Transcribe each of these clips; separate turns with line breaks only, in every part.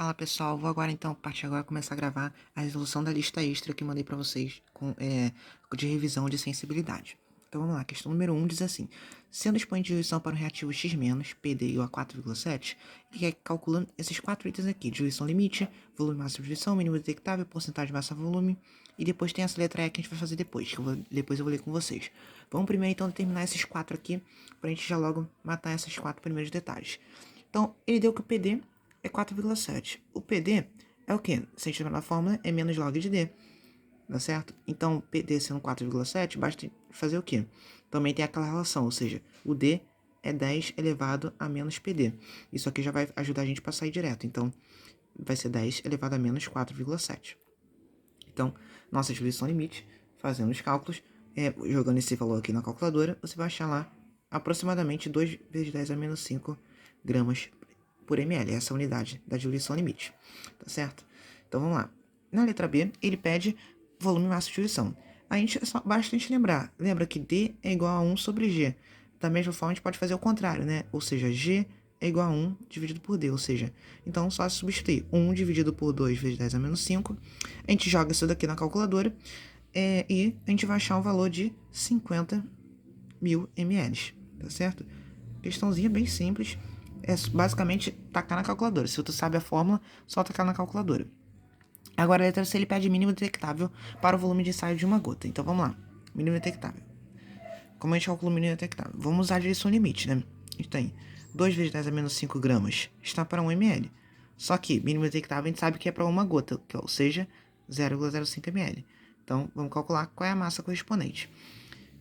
Fala pessoal, vou agora então, a partir de agora, começar a gravar a resolução da lista extra que mandei pra vocês de revisão de sensibilidade. Então vamos lá, questão número 1 diz assim: sendo o expoente de diluição para um reativo x-, PD igual a 4,7, ele quer que calcule esses 4 itens aqui: diluição limite, volume máximo de diluição, mínimo detectável, porcentagem de massa volume, e depois tem essa letra E que a gente vai fazer depois, depois eu vou ler com vocês. Vamos primeiro então determinar esses 4 aqui, pra gente já logo matar esses 4 primeiros detalhes. Então, ele deu que o PD é 4,7. O PD é o quê? Se a gente lembrar na fórmula, é menos log de D. Tá certo? Então, PD sendo 4,7, basta fazer o quê? Também tem aquela relação, ou seja, o D é 10 elevado a menos PD. Isso aqui já vai ajudar a gente para sair direto. Então, vai ser 10 elevado a menos 4,7. Então, nossa diluição limite, fazendo os cálculos, jogando esse valor aqui na calculadora, você vai achar lá aproximadamente 2 vezes 10 a menos 5 gramas por ml, essa é a unidade da diluição limite, tá certo? Então vamos lá. Na letra B, ele pede volume máximo de diluição. Basta a gente lembra que D é igual a 1 sobre G. Da mesma forma, a gente pode fazer o contrário, né? Ou seja, G é igual a 1 dividido por D, ou seja, então só substituir 1 dividido por 2 vezes 10 a menos 5, a gente joga isso daqui na calculadora e a gente vai achar um valor de 50.000 ml, tá certo? Questãozinha bem simples, é basicamente tacar na calculadora. Se tu sabe a fórmula, só tacar na calculadora. Agora a letra C ele pede mínimo detectável para o volume de ensaio de uma gota. Então vamos lá, mínimo detectável. Como a gente calcula o mínimo detectável? Vamos usar a direção limite, né? A gente tem 2 vezes 10 a menos 5 gramas está para 1 ml. Só que mínimo detectável a gente sabe que é para uma gota, ou seja, 0,05 ml. Então vamos calcular qual é a massa correspondente.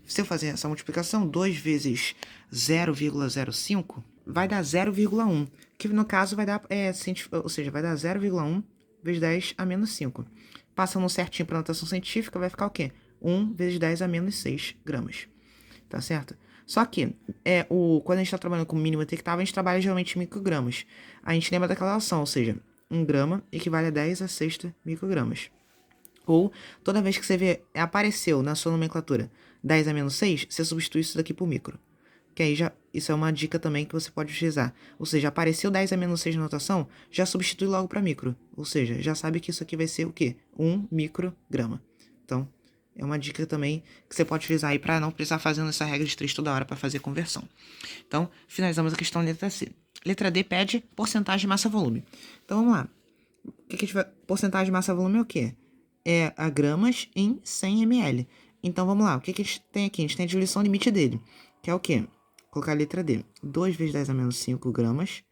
Se eu fazer essa multiplicação, 2 vezes 0,05 vai dar 0,1, que no caso vai dar, ou seja, vai dar 0,1 vezes 10 a menos 5. Passando certinho para a notação científica, vai ficar o quê? 1 vezes 10 a menos 6 gramas. Tá certo? Só que, quando a gente está trabalhando com mínimo detectável, a gente trabalha geralmente em microgramas. A gente lembra daquela relação, ou seja, 1 grama equivale a 10 a sexta microgramas. Ou, toda vez que você vê, apareceu na sua nomenclatura 10 a menos 6, você substitui isso daqui por micro. Que aí isso é uma dica também que você pode utilizar. Ou seja, apareceu 10 a menos 6 na notação, já substitui logo para micro. Ou seja, já sabe que isso aqui vai ser o quê? 1 micrograma. Então, é uma dica também que você pode utilizar aí para não precisar fazendo essa regra de 3 toda hora para fazer conversão. Então, finalizamos a questão letra C. Letra D pede porcentagem de massa-volume. Então, vamos lá. Porcentagem de massa-volume é o quê? É a gramas em 100 ml. Então, vamos lá. O que a gente tem aqui? A gente tem a diluição limite dele, que é o quê? Vou colocar a letra D. 2 vezes 10 a menos 5 gramas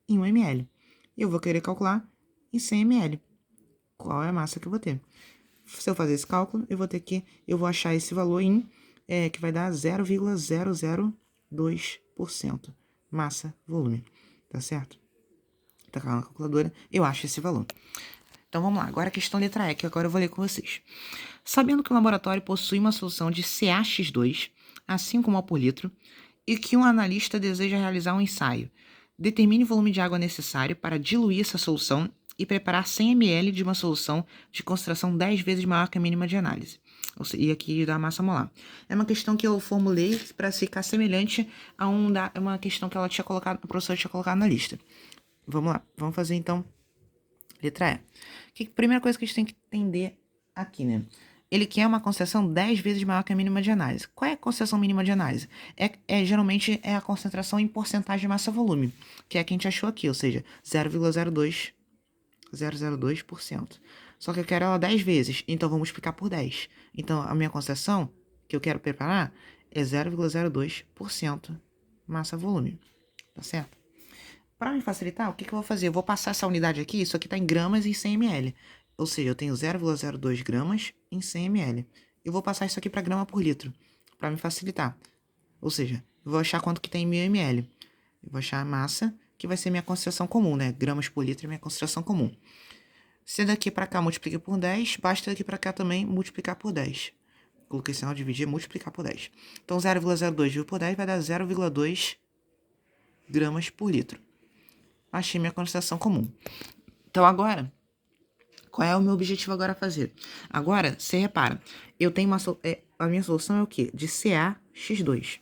em 1 ml. E eu vou querer calcular em 100 ml. Qual é a massa que eu vou ter? Se eu fazer esse cálculo, eu vou achar esse valor que vai dar 0,002% massa volume, tá certo? Tá na calculadora, eu acho esse valor. Então vamos lá, agora a questão letra E, que agora eu vou ler com vocês. Sabendo que o laboratório possui uma solução de CaX2, assim como ao por litro, e que um analista deseja realizar um ensaio, determine o volume de água necessário para diluir essa solução e preparar 100 ml de uma solução de concentração 10 vezes maior que a mínima de análise. E aqui da massa molar. É uma questão que eu formulei para ficar semelhante a uma questão que a professora tinha colocado na lista. Vamos lá, vamos fazer então. Letra E. Primeira coisa que a gente tem que entender aqui, né? Ele quer uma concentração 10 vezes maior que a mínima de análise. Qual é a concentração mínima de análise? Geralmente é a concentração em porcentagem de massa-volume, que é a que a gente achou aqui, ou seja, 0,02%. Só que eu quero ela 10 vezes, então vou multiplicar por 10. Então, a minha concentração que eu quero preparar é 0,02% massa-volume, tá certo? Para me facilitar, o que eu vou fazer? Eu vou passar essa unidade aqui, isso aqui está em gramas em 100 ml. Ou seja, eu tenho 0,02 gramas em 100 ml. Eu vou passar isso aqui para grama por litro, para me facilitar. Ou seja, eu vou achar quanto que tem em 1000 ml. Eu vou achar a massa, que vai ser minha concentração comum, né? Gramas por litro é minha concentração comum. Se daqui para cá multiplica por 10, basta daqui para cá também multiplicar por 10. Coloquei sinal de dividir, multiplicar por 10. Então, 0,02 dividido por 10 vai dar 0,2 gramas por litro. Achei minha concentração comum. Então, agora, qual é o meu objetivo agora a fazer? Agora, você repara, eu tenho a minha solução é o quê? De CaX2.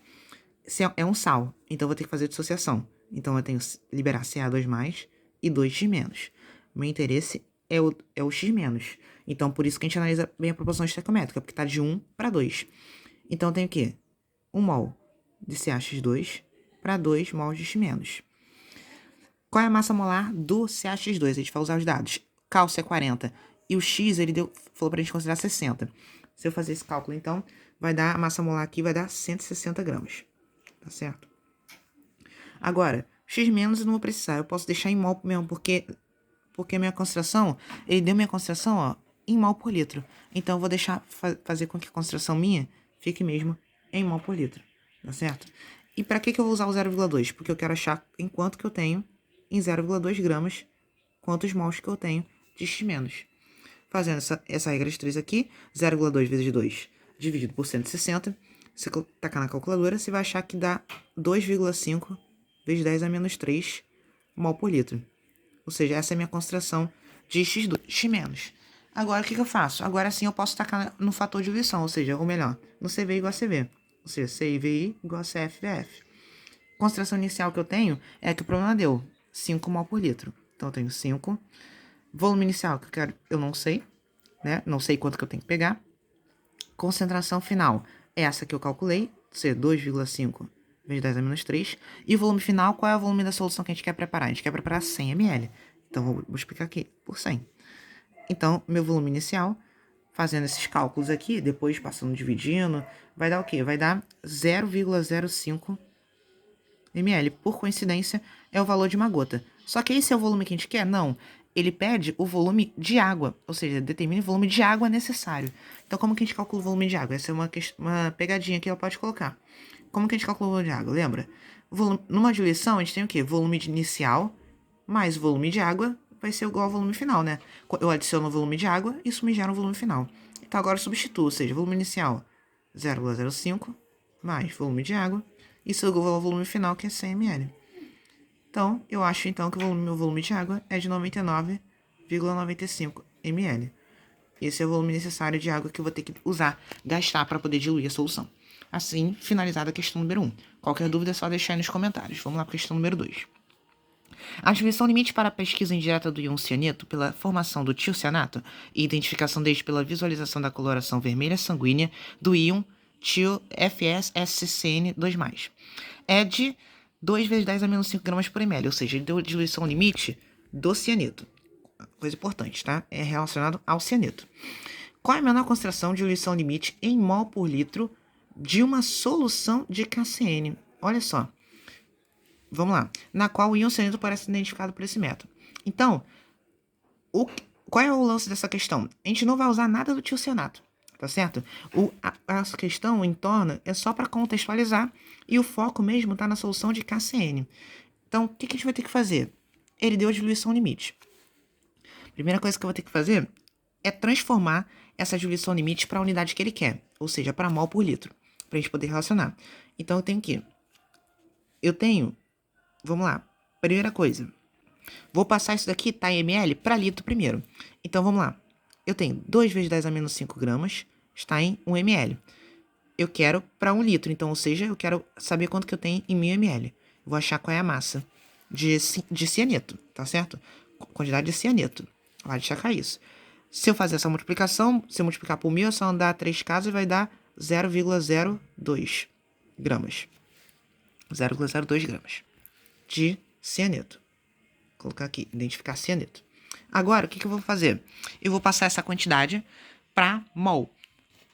É um sal, então eu vou ter que fazer dissociação. Então, eu tenho que liberar Ca2+, e 2x-. Meu interesse é o x menos. Então, por isso que a gente analisa bem a proporção estequiométrica, porque está de 1 para 2. Então, eu tenho o quê? 1 mol de CaX2 para 2 mols de X-. Qual é a massa molar do CaX2? A gente vai usar os dados. Cálcio é 40 e o X ele falou para a gente considerar 60. Se eu fazer esse cálculo, então, vai dar a massa molar aqui, vai dar 160 gramas. Tá certo? Agora, X- eu não vou precisar. Eu posso deixar em mol mesmo, porque a minha concentração, ele deu minha concentração, ó, em mol por litro. Então, eu vou deixar fazer com que a concentração minha fique mesmo em mol por litro. Tá certo? E para que eu vou usar o 0,2? Porque eu quero achar em quanto que eu tenho em 0,2 gramas, quantos mols que eu tenho de X-. Fazendo essa regra de 3 aqui, 0,2 vezes 2 dividido por 160. Se você tacar na calculadora, você vai achar que dá 2,5 vezes 10 a menos 3 mol por litro. Ou seja, essa é a minha concentração de X-. Agora, o que eu faço? Agora sim eu posso tacar no fator de diluição, ou seja, ou melhor, no CV igual a CV. Ou seja, CIVI igual a CFVF. Concentração inicial que eu tenho é que o problema deu 5 mol por litro. Então, eu tenho 5. Volume inicial que eu quero, eu não sei, né? Não sei quanto que eu tenho que pegar. Concentração final é essa que eu calculei, ser 2,5 vezes 10 a menos 3. E o volume final, qual é o volume da solução que a gente quer preparar? A gente quer preparar 100 ml. Então, vou explicar aqui, por 100. Então, meu volume inicial, fazendo esses cálculos aqui, depois passando dividindo, vai dar o quê? Vai dar 0,05 ml. Por coincidência, é o valor de uma gota. Só que esse é o volume que a gente quer? Não. Ele pede o volume de água, ou seja, determina o volume de água necessário. Então, como que a gente calcula o volume de água? Essa é uma pegadinha que ela pode colocar. Como que a gente calcula o volume de água? Lembra? Numa diluição, a gente tem o quê? Volume inicial mais volume de água vai ser igual ao volume final, né? Eu adiciono o volume de água, isso me gera um volume final. Então, agora eu substituo, ou seja, volume inicial 0,05 mais volume de água. Isso é igual ao volume final, que é 100 ml. Então, eu acho então que o meu volume de água é de 99,95 ml. Esse é o volume necessário de água que eu vou ter que usar, gastar para poder diluir a solução. Assim, finalizada a questão número 1. Qualquer dúvida é só deixar aí nos comentários. Vamos lá para a questão número 2. A distribuição limite para a pesquisa indireta do íon cianeto pela formação do tiocianato e identificação deste pela visualização da coloração vermelha sanguínea do íon tio FSSCN2+. É de 2 vezes 10 a menos 5 gramas por ml, ou seja, ele deu a diluição limite do cianeto. Coisa importante, tá? É relacionado ao cianeto. Qual é a menor concentração de diluição limite em mol por litro de uma solução de KCN? Olha só. Vamos lá. Na qual o íon cianeto parece identificado por esse método. Então, qual é o lance dessa questão? A gente não vai usar nada do tiocianato, tá certo? A questão em torno é só para contextualizar e o foco mesmo está na solução de KCN. Então, o que a gente vai ter que fazer? Ele deu a diluição limite. Primeira coisa que eu vou ter que fazer é transformar essa diluição limite para a unidade que ele quer, ou seja, para mol por litro, para a gente poder relacionar. Então, eu tenho, vamos lá, primeira coisa, vou passar isso daqui, tá, em ml, para litro primeiro. Então, vamos lá. Eu tenho 2 vezes 10 a menos 5 gramas, está em 1 ml. Eu quero para 1 litro, então, ou seja, eu quero saber quanto que eu tenho em 1000 ml. Vou achar qual é a massa de cianeto, tá certo? Quantidade de cianeto. Vai destacar isso. Se eu fazer essa multiplicação, se eu multiplicar por 1000, é só andar 3 casas, vai dar 0,02 gramas. 0,02 gramas de cianeto. Vou colocar aqui, identificar cianeto. Agora, o que eu vou fazer? Eu vou passar essa quantidade para mol.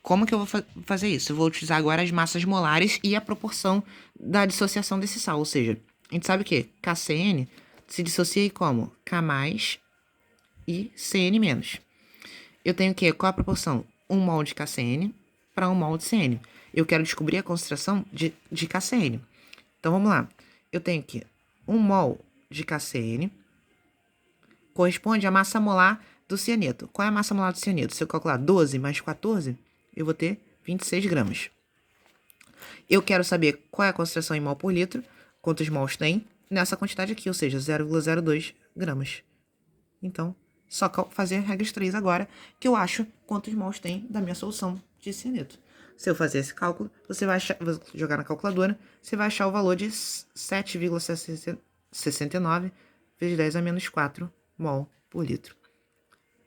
Como que eu vou fazer isso? Eu vou utilizar agora as massas molares e a proporção da dissociação desse sal. Ou seja, a gente sabe o quê? KCN se dissocia como K mais e CN menos. Eu tenho o quê? Qual a proporção? 1 mol de KCN para 1 mol de CN. Eu quero descobrir a concentração de KCN. Então, vamos lá. Eu tenho aqui 1 mol de KCN corresponde à massa molar do cianeto. Qual é a massa molar do cianeto? Se eu calcular 12 mais 14, eu vou ter 26 gramas. Eu quero saber qual é a concentração em mol por litro, quantos mols tem nessa quantidade aqui, ou seja, 0,02 gramas. Então, só fazer a regra 3 agora, que eu acho quantos mols tem da minha solução de cianeto. Se eu fazer esse cálculo, você vai achar, vou jogar na calculadora, você vai achar o valor de 7,69 vezes 10 a menos 4 mol por litro.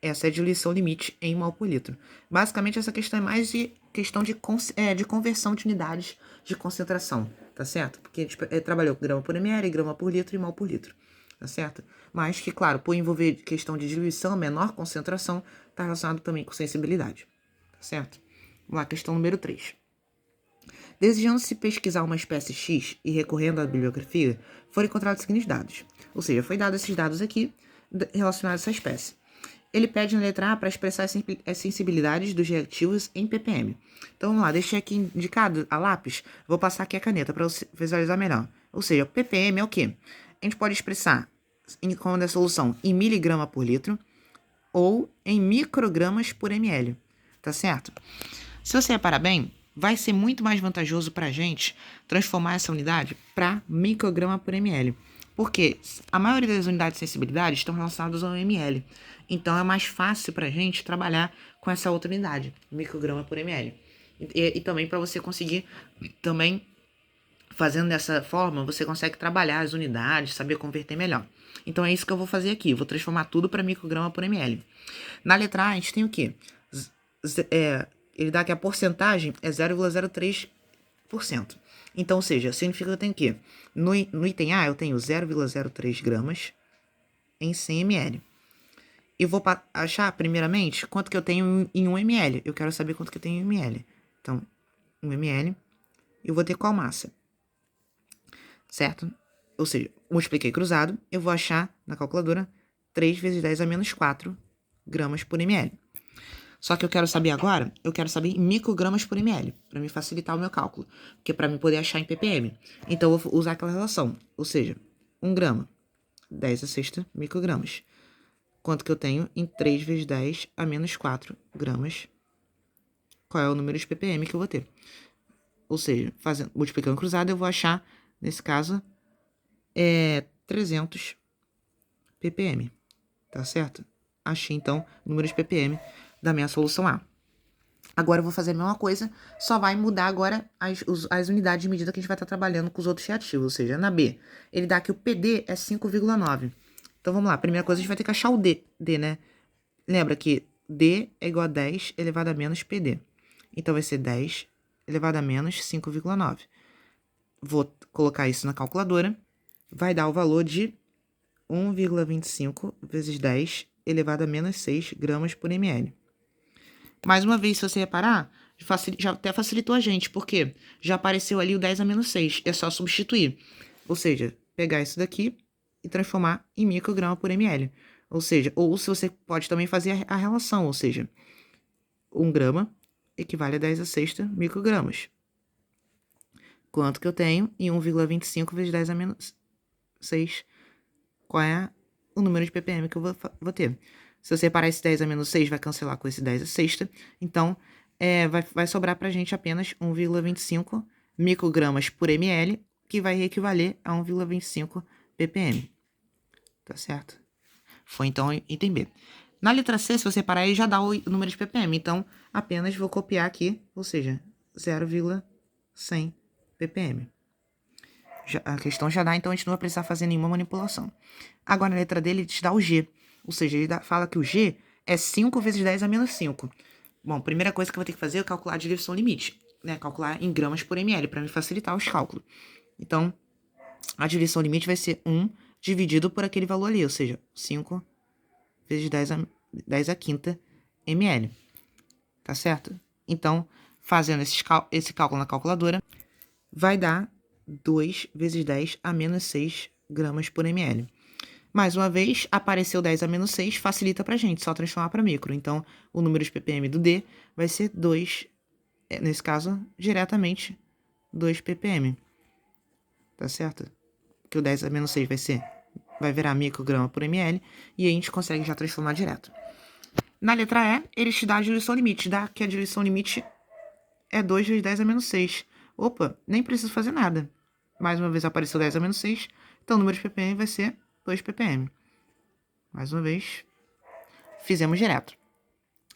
Essa é a diluição limite em mol por litro. Basicamente, essa questão é mais de questão de conversão de unidades de concentração, tá certo? Porque a gente trabalhou grama por ml, grama por litro e mol por litro, tá certo? Mas que, claro, por envolver questão de diluição, menor concentração, está relacionado também com sensibilidade, tá certo? Vamos lá, questão número 3. Desejando-se pesquisar uma espécie X e recorrendo à bibliografia, foram encontrados os seguintes dados. Ou seja, foi dado esses dados aqui relacionados a essa espécie. Ele pede na letra A para expressar as sensibilidades dos reativos em ppm. Então vamos lá, deixei aqui indicado a lápis, vou passar aqui a caneta para você visualizar melhor. Ou seja, o ppm é o quê? A gente pode expressar quando é solução em miligrama por litro ou em microgramas por ml, tá certo? Se você reparar bem, vai ser muito mais vantajoso para a gente transformar essa unidade para micrograma por ml. Porque a maioria das unidades de sensibilidade estão relacionadas ao ml. Então é mais fácil para a gente trabalhar com essa outra unidade, micrograma por ml. E também para você conseguir, também fazendo dessa forma, você consegue trabalhar as unidades, saber converter melhor. Então é isso que eu vou fazer aqui. Eu vou transformar tudo para micrograma por ml. Na letra A a gente tem o quê? Ele dá que a porcentagem é 0,03%. Então, ou seja, significa que eu tenho o quê? No item A, eu tenho 0,03 gramas em 100 ml. E vou achar, primeiramente, quanto que eu tenho em 1 ml. Eu quero saber quanto que eu tenho em ml. Então, 1 ml. Eu vou ter qual massa? Certo? Ou seja, multipliquei cruzado. Eu vou achar, na calculadora, 3 vezes 10 a menos 4 gramas por ml. Só que eu quero saber agora, eu quero saber em microgramas por ml, para me facilitar o meu cálculo, que é para me poder achar em ppm. Então eu vou usar aquela relação, ou seja, 1 grama, 10 a sexta microgramas. Quanto que eu tenho em 3 vezes 10 a menos 4 gramas? Qual é o número de ppm que eu vou ter? Ou seja, multiplicando cruzado, eu vou achar, nesse caso, 300 ppm, tá certo? Achei, então, o número de ppm da minha solução A. Agora eu vou fazer a mesma coisa, só vai mudar agora as unidades de medida que a gente vai estar trabalhando com os outros reativos, ou seja, na B, ele dá que o PD é 5,9. Então vamos lá, primeira coisa a gente vai ter que achar o D, né? Lembra que D é igual a 10 elevado a menos PD. Então vai ser 10 elevado a menos 5,9. Vou colocar isso na calculadora, vai dar o valor de 1,25 vezes 10 elevado a menos 6 gramas por ml. Mais uma vez, se você reparar, já até facilitou a gente, porque já apareceu ali o 10 a menos 6, é só substituir. Ou seja, pegar isso daqui e transformar em micrograma por ml. Ou seja, ou se você pode também fazer a relação, ou seja, 1 grama equivale a 10 a sexta microgramas. Quanto que eu tenho em 1,25 vezes 10 a menos 6? Qual é o número de ppm que eu vou ter? Se você separar esse 10 a menos 6, vai cancelar com esse 10 a sexta. Então, vai sobrar pra gente apenas 1,25 microgramas por ml, que vai equivaler a 1,25 ppm. Tá certo? Foi então item B. Na letra C, se você separar, ele já dá o número de ppm. Então, apenas vou copiar aqui, ou seja, 0,100 ppm. A questão já dá, então a gente não vai precisar fazer nenhuma manipulação. Agora, na letra D, ele te dá o G. Ou seja, ele fala que o G é 5 vezes 10 a menos 5. Bom, primeira coisa que eu vou ter que fazer é calcular a diluição limite, né? Calcular em gramas por ml, para me facilitar os cálculos. Então, a diluição limite vai ser 1 dividido por aquele valor ali, ou seja, 5 vezes 10 a quinta ml. Tá certo? Então, fazendo esse cálculo na calculadora, vai dar 2 vezes 10 a menos 6 gramas por ml. Mais uma vez, apareceu 10 a menos 6, facilita pra gente, só transformar para micro. Então, o número de ppm do D vai ser 2, nesse caso, diretamente 2 ppm. Tá certo? Que o 10 a menos 6 vai virar micrograma por ml, e a gente consegue já transformar direto. Na letra E, ele te dá a diluição limite, dá que a diluição limite é 2 vezes 10 a menos 6. Opa, nem preciso fazer nada. Mais uma vez apareceu 10 a menos 6, então o número de ppm vai ser 2 ppm. Mais uma vez, fizemos direto.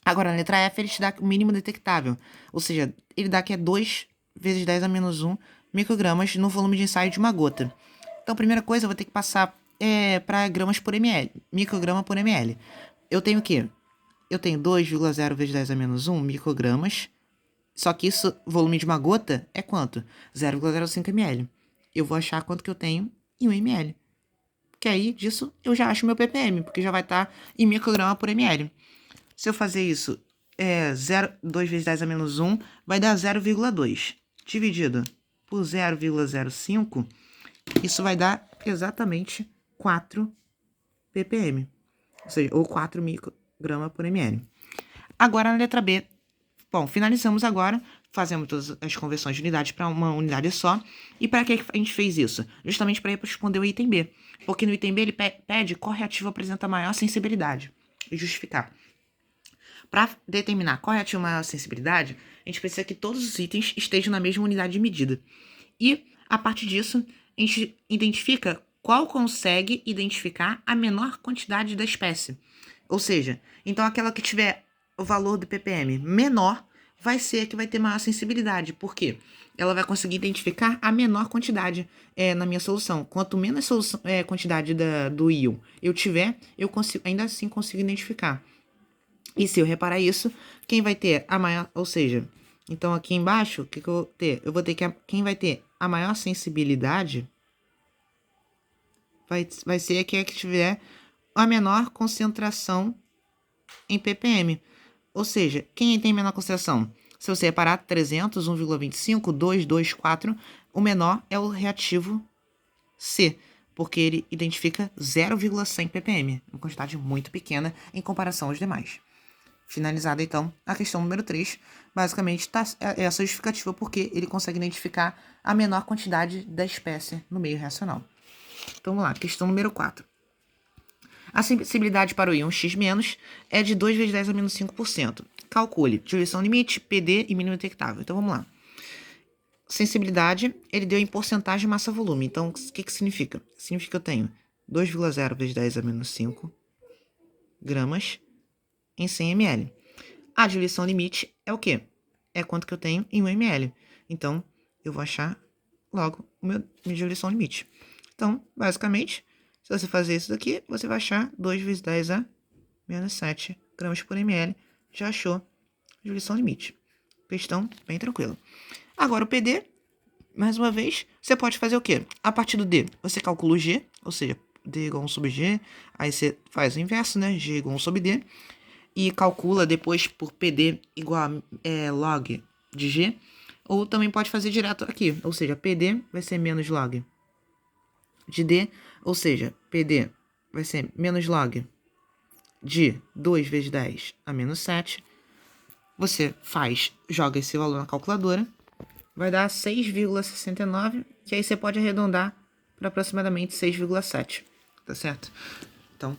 Agora, na letra F, ele te dá o mínimo detectável. Ou seja, ele dá que é 2 vezes 10 a menos 1 microgramas no volume de ensaio de uma gota. Então, a primeira coisa, eu vou ter que passar para gramas por ml, micrograma por ml. Eu tenho o quê? Eu tenho 2,0 vezes 10 a menos 1 microgramas. Só que isso, volume de uma gota, é quanto? 0,05 ml. Eu vou achar quanto que eu tenho em 1 ml. Que aí, disso, eu já acho meu ppm, porque já vai estar em micrograma por ml. Se eu fazer isso, 2 vezes 10 a menos 1 vai dar 0,2. Dividido por 0,05, isso vai dar exatamente 4 ppm. Ou seja, ou 4 microgramas por ml. Agora, na letra B. Bom, finalizamos agora, fazemos todas as conversões de unidades para uma unidade só. E para que a gente fez isso? Justamente para responder o item B. Porque no item B ele pede qual reativo apresenta maior sensibilidade. E justificar. Para determinar qual reativo maior sensibilidade, a gente precisa que todos os itens estejam na mesma unidade de medida. E, a partir disso, a gente identifica qual consegue identificar a menor quantidade da espécie. Ou seja, então aquela que tiver o valor do ppm menor vai ser a que vai ter maior sensibilidade. Por quê? Ela vai conseguir identificar a menor quantidade na minha solução. Quanto menos quantidade do íon eu tiver, eu consigo, ainda assim consigo identificar. E se eu reparar isso, quem vai ter a maior, ou seja, então aqui embaixo, o que eu vou ter? Eu vou ter que quem vai ter a maior sensibilidade vai ser aquele que tiver a menor concentração em ppm. Ou seja, quem tem menor concentração? Se você reparar, 300, 1,25, 2, 2, 4, o menor é o reativo C, porque ele identifica 0,100 ppm, uma quantidade muito pequena em comparação aos demais. Finalizada, então, a questão número 3, basicamente está essa justificativa porque ele consegue identificar a menor quantidade da espécie no meio reacional. Então, vamos lá, questão número 4. A sensibilidade para o íon X- é de 2 vezes 10 a menos 5%. Calcule diluição limite, PD e mínimo detectável. Então, vamos lá. Sensibilidade, ele deu em porcentagem massa-volume. Então, o que significa? Significa que eu tenho 2,0 vezes 10 a menos 5 gramas em 100 ml. A diluição limite é o quê? É quanto que eu tenho em 1 ml. Então, eu vou achar logo minha diluição limite. Então, basicamente, se você fazer isso daqui, você vai achar 2 vezes 10 a menos 7 gramas por ml. Já achou a diluição limite. Questão bem tranquila. Agora o PD, mais uma vez, você pode fazer o quê? A partir do D, você calcula o G, ou seja, D igual a 1 sobre G, aí você faz o inverso, né? G igual a 1 sobre D, e calcula depois por PD igual a log de G, ou também pode fazer direto aqui, ou seja, PD vai ser menos log de D, ou seja, PD vai ser menos log de 2 vezes 10 a menos 7. Você joga esse valor na calculadora, vai dar 6,69, que aí você pode arredondar para aproximadamente 6,7, tá certo? Então,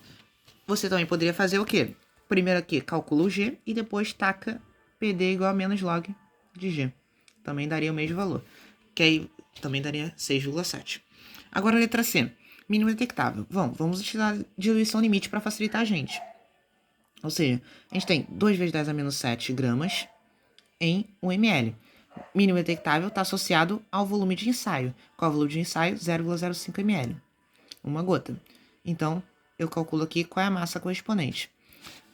você também poderia fazer o quê? Primeiro aqui, calcula o G e depois taca PD igual a menos log de G. Também daria o mesmo valor, que aí também daria 6,7. Agora a letra C, mínimo detectável. Vamos utilizar a diluição limite para facilitar a gente. Ou seja, a gente tem 2 vezes 10 a menos 7 gramas em 1 ml. Mínimo detectável está associado ao volume de ensaio. Qual é o volume de ensaio? 0,05 ml. Uma gota. Então, eu calculo aqui qual é a massa correspondente.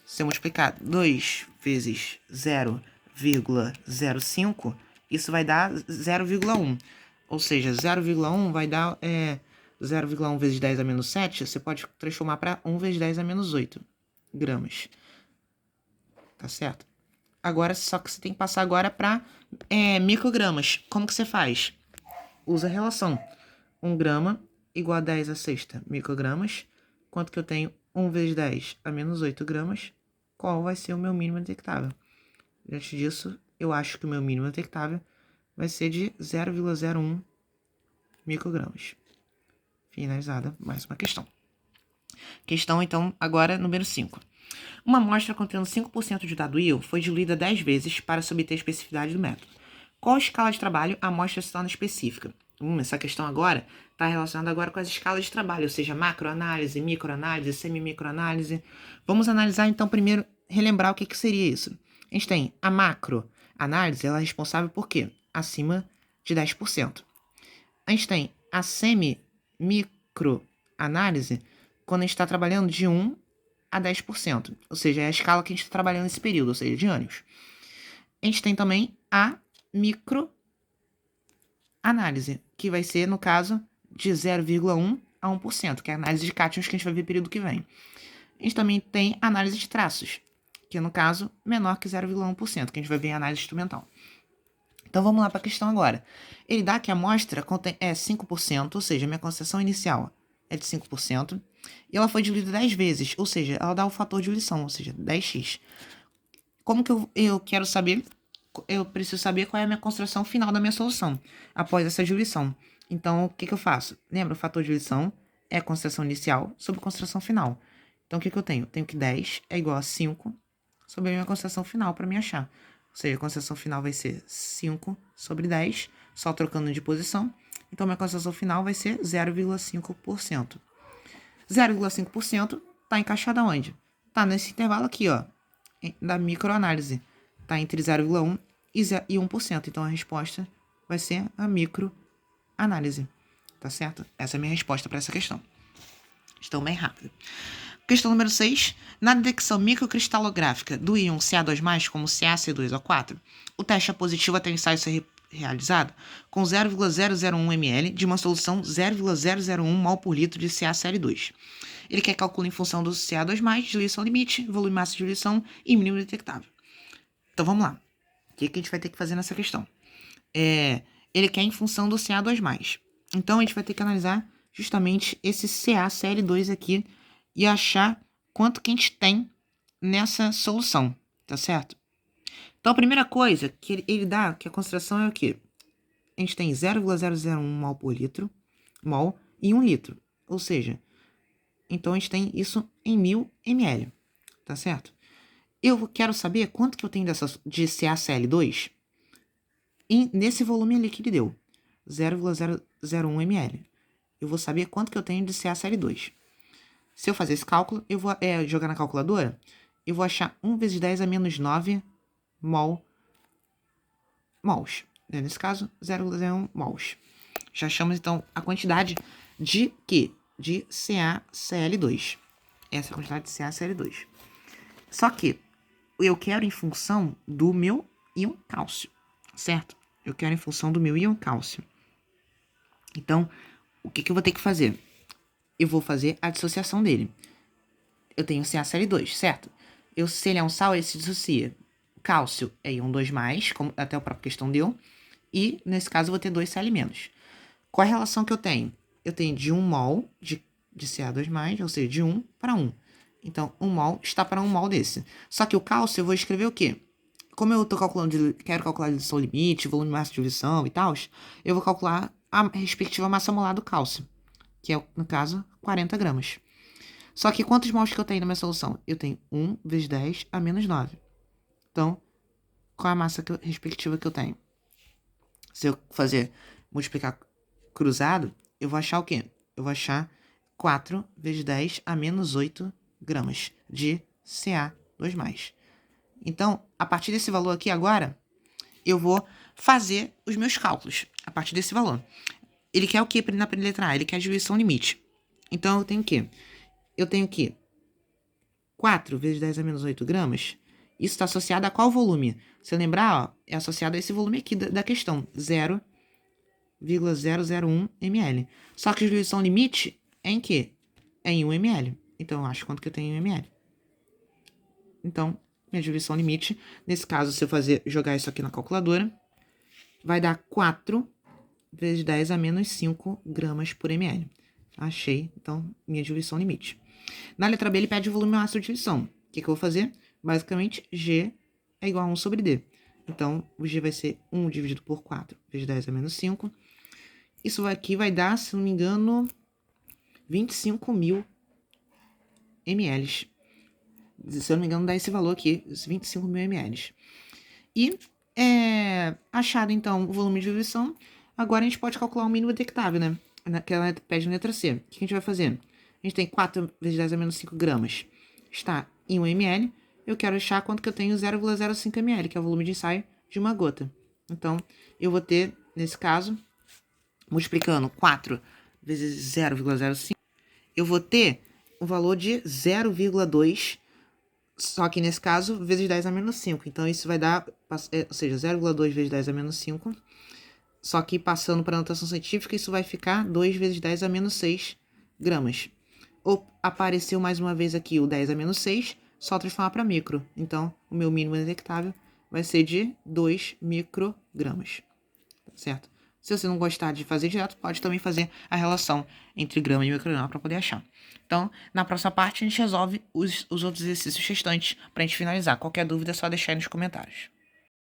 Se eu multiplicar 2 vezes 0,05, isso vai dar 0,1. Ou seja, 0,1 vai dar 0,1 vezes 10 a menos 7, você pode transformar para 1 vezes 10 a menos 8 gramas. Tá certo? Agora, só que você tem que passar agora para microgramas. Como que você faz? Usa a relação. 1 grama igual a 10 a sexta microgramas. Quanto que eu tenho? 1 vezes 10 a menos 8 gramas. Qual vai ser o meu mínimo detectável? Diante disso, eu acho que o meu mínimo detectável vai ser de 0,01 microgramas. Finalizada mais uma questão. Questão, então, agora número 5. Uma amostra contendo 5% de dado íon foi diluída 10 vezes para se obter a especificidade do método. Qual escala de trabalho a amostra se torna específica? Essa questão agora está relacionada agora com as escalas de trabalho, ou seja, macroanálise, microanálise, semi-microanálise. Vamos analisar então primeiro, relembrar o que seria isso. A gente tem a macroanálise, ela é responsável por quê? Acima de 10%. A gente tem a semi-microanálise, análise quando a gente está trabalhando de 1 a 10%, ou seja, é a escala que a gente está trabalhando nesse período, ou seja, de anos. A gente tem também a microanálise, que vai ser, no caso, de 0,1 a 1%, que é a análise de cátions que a gente vai ver no período que vem. A gente também tem a análise de traços, que é, no caso, menor que 0,1%, que a gente vai ver em análise instrumental. Então vamos lá para a questão agora. Ele dá que a amostra contém 5%, ou seja, a minha concentração inicial é de 5%, e ela foi diluída 10 vezes, ou seja, ela dá o fator de diluição, ou seja, 10x. Como que eu quero saber? Eu preciso saber qual é a minha concentração final da minha solução, após essa diluição. Então, o que eu faço? Lembra, o fator de diluição é a concentração inicial sobre a concentração final. Então, o que eu tenho? Eu tenho que 10 é igual a 5 sobre a minha concentração final para me achar. Ou seja, a concentração final vai ser 5 sobre 10, só trocando de posição. Então, minha concentração final vai ser 0,5%. 0,5% está encaixada onde? Está nesse intervalo aqui, ó, da microanálise. Está entre 0,1 e 1%. Então, a resposta vai ser a microanálise. Tá certo? Essa é a minha resposta para essa questão. Questão bem rápida. Questão número 6. Na detecção microcristalográfica do íon Ca2+, como CaC2O4, o teste é positivo até o ensaio ser realizado com 0,001 ml de uma solução 0,001 mol por litro de CaCl2. Ele quer calcular em função do Ca2+, diluição limite, volume máximo de diluição e mínimo detectável. Então vamos lá. O que a gente vai ter que fazer nessa questão? Ele quer em função do Ca2+. Então a gente vai ter que analisar justamente esse CaCl2 aqui e achar quanto que a gente tem nessa solução, tá certo? Então a primeira coisa que ele dá, que a concentração é o quê? A gente tem 0,001 mol por litro, mol, e 1 litro. Ou seja, então a gente tem isso em 1000 ml, tá certo? Eu quero saber quanto que eu tenho de CaCl2 nesse volume ali que ele deu, 0,001 ml. Eu vou saber quanto que eu tenho de CaCl2. Se eu fazer esse cálculo, eu vou jogar na calculadora, eu vou achar 1 vezes 10 a menos 9 mols. Nesse caso, 0,01 mols. Já achamos, então, a quantidade de quê? De CaCl2. Essa é a quantidade de CaCl2. Só que eu quero em função do meu íon cálcio, certo? Eu quero em função do meu íon cálcio. Então, o que eu vou ter que fazer? Eu vou fazer a dissociação dele. Eu tenho CaCl2, certo? Se ele é um sal, ele se dissocia. Cálcio é íon 2+, como até a própria questão deu. E, nesse caso, eu vou ter 2 Cl-. Qual a relação que eu tenho? Eu tenho de 1 mol de Ca2+, ou seja, de 1 para 1. Então, 1 mol está para 1 mol desse. Só que o cálcio eu vou escrever o quê? Como eu estou calculando, quero calcular a diluição limite, volume máximo de diluição e tal, eu vou calcular a respectiva massa molar do cálcio, que é, no caso, 40 gramas. Só que quantos mols que eu tenho na minha solução? Eu tenho 1 vezes 10 a menos 9. Então, qual é a massa respectiva que eu tenho? Se eu multiplicar cruzado, eu vou achar o quê? Eu vou achar 4 vezes 10 a menos 8 gramas de Ca2+. Então, a partir desse valor aqui agora, eu vou fazer os meus cálculos a partir desse valor. Ele quer o quê na letra A? Ele quer a diluição limite. Então, eu tenho o quê? Eu tenho que 4 vezes 10 a menos 8 gramas. Isso está associado a qual volume? Se lembrar, ó, é associado a esse volume aqui da questão, 0,001 ml. Só que a diluição limite é em quê? É em 1 ml. Então, eu acho quanto que eu tenho em ml. Então, minha diluição limite, nesse caso, se eu jogar isso aqui na calculadora, vai dar 4 vezes 10 a menos 5 gramas por ml. Achei, então, minha diluição limite. Na letra B, ele pede o volume máximo de diluição. O que eu vou fazer? Basicamente, G é igual a 1 sobre D. Então, o G vai ser 1 dividido por 4 vezes 10 a menos 5. Isso aqui vai dar, se não me engano, 25.000 ml. Se eu não me engano, dá esse valor aqui, 25.000 ml. E, achado, então, o volume de diluição, agora a gente pode calcular o mínimo detectável, né? Que ela pede na letra C. O que a gente vai fazer? A gente tem 4 vezes 10 a menos 5 gramas. Está em 1 ml. Eu quero achar quanto que eu tenho 0,05 ml, que é o volume de ensaio de uma gota. Então, eu vou ter, nesse caso, multiplicando 4 vezes 0,05, eu vou ter o valor de 0,2, só que nesse caso, vezes 10 a menos 5. Então, isso vai dar, ou seja, 0,2 vezes 10 a menos 5. Só que passando para a notação científica, isso vai ficar 2 vezes 10 a menos 6 gramas. Ou apareceu mais uma vez aqui o 10 a menos 6, só transformar para micro. Então, o meu mínimo detectável vai ser de 2 microgramas. Certo? Se você não gostar de fazer direto, pode também fazer a relação entre grama e micrograma para poder achar. Então, na próxima parte, a gente resolve os outros exercícios restantes para a gente finalizar. Qualquer dúvida é só deixar aí nos comentários.